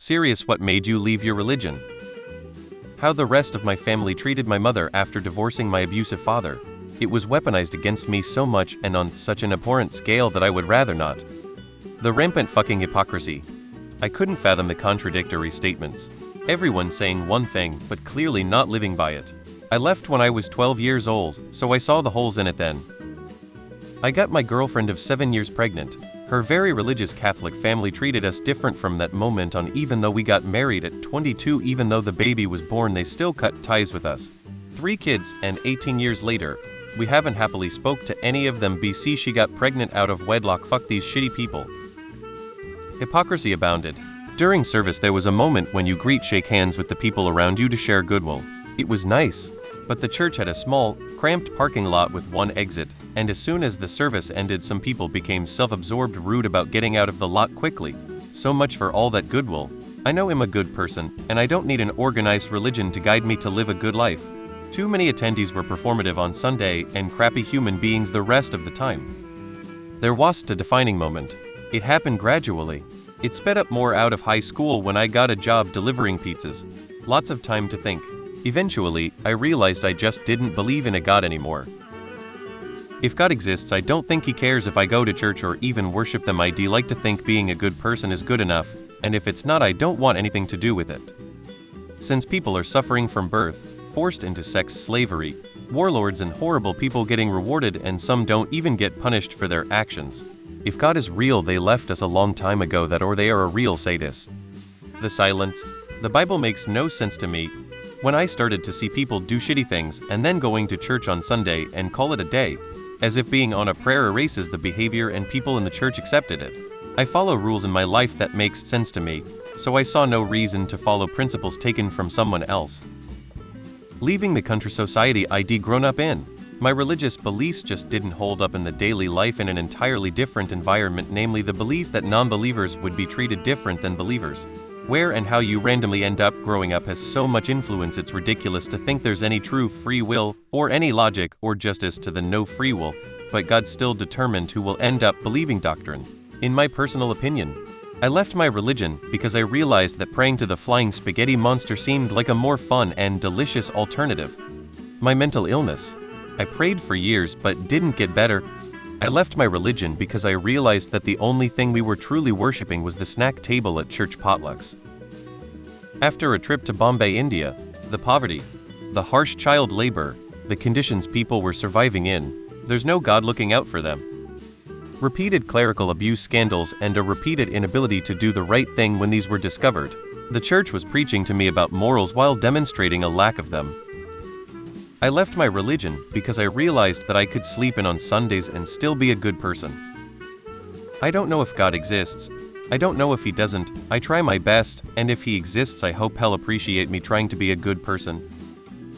Serious, what made you leave your religion? How the rest of my family treated my mother after divorcing my abusive father. It was weaponized against me so much and on such an abhorrent scale that I would rather not. The rampant fucking hypocrisy. I couldn't fathom the contradictory statements. Everyone saying one thing, but clearly not living by it. I left when I was 12 years old, so I saw the holes in it then. I got my girlfriend of 7 years pregnant. Her very religious Catholic family treated us different from that moment on. Even though we got married at 22, even though the baby was born, they still cut ties with us. 3 kids, and 18 years later, we haven't happily spoke to any of them. BC, she got pregnant out of wedlock. Fuck these shitty people. Hypocrisy abounded. During service there was a moment when you shake hands with the people around you to share goodwill. It was nice. But the church had a small, cramped parking lot with one exit, and as soon as the service ended some people became self-absorbed, rude about getting out of the lot quickly. So much for all that goodwill. I know I'm a good person, and I don't need an organized religion to guide me to live a good life. Too many attendees were performative on Sunday and crappy human beings the rest of the time. There wasn't a defining moment. It happened gradually. It sped up more out of high school when I got a job delivering pizzas. Lots of time to think. Eventually, I realized I just didn't believe in a God anymore. If God exists, I don't think He cares if I go to church or even worship them. I'd like to think being a good person is good enough, and if it's not, I don't want anything to do with it. Since people are suffering from birth, forced into sex slavery, warlords and horrible people getting rewarded, and some don't even get punished for their actions. If God is real, they left us a long time ago, that or they are a real sadist. The silence. The Bible makes no sense to me. When I started to see people do shitty things and then going to church on Sunday and call it a day, as if being on a prayer erases the behavior and people in the church accepted it. I follow rules in my life that makes sense to me, so I saw no reason to follow principles taken from someone else. Leaving the country society I'd grown up in, my religious beliefs just didn't hold up in the daily life in an entirely different environment, namely the belief that non-believers would be treated different than believers. Where and how you randomly end up growing up has so much influence, it's ridiculous to think there's any true free will, or any logic or justice to the no free will, but God's still determined who will end up believing doctrine. In my personal opinion, I left my religion because I realized that praying to the flying spaghetti monster seemed like a more fun and delicious alternative. My mental illness. I prayed for years but didn't get better. I left my religion because I realized that the only thing we were truly worshipping was the snack table at church potlucks. After a trip to Bombay, India, the poverty, the harsh child labor, the conditions people were surviving in, there's no God looking out for them. Repeated clerical abuse scandals and a repeated inability to do the right thing when these were discovered. The church was preaching to me about morals while demonstrating a lack of them. I left my religion because I realized that I could sleep in on Sundays and still be a good person. I don't know if God exists. I don't know if He doesn't. I try my best, and if He exists, I hope He'll appreciate me trying to be a good person.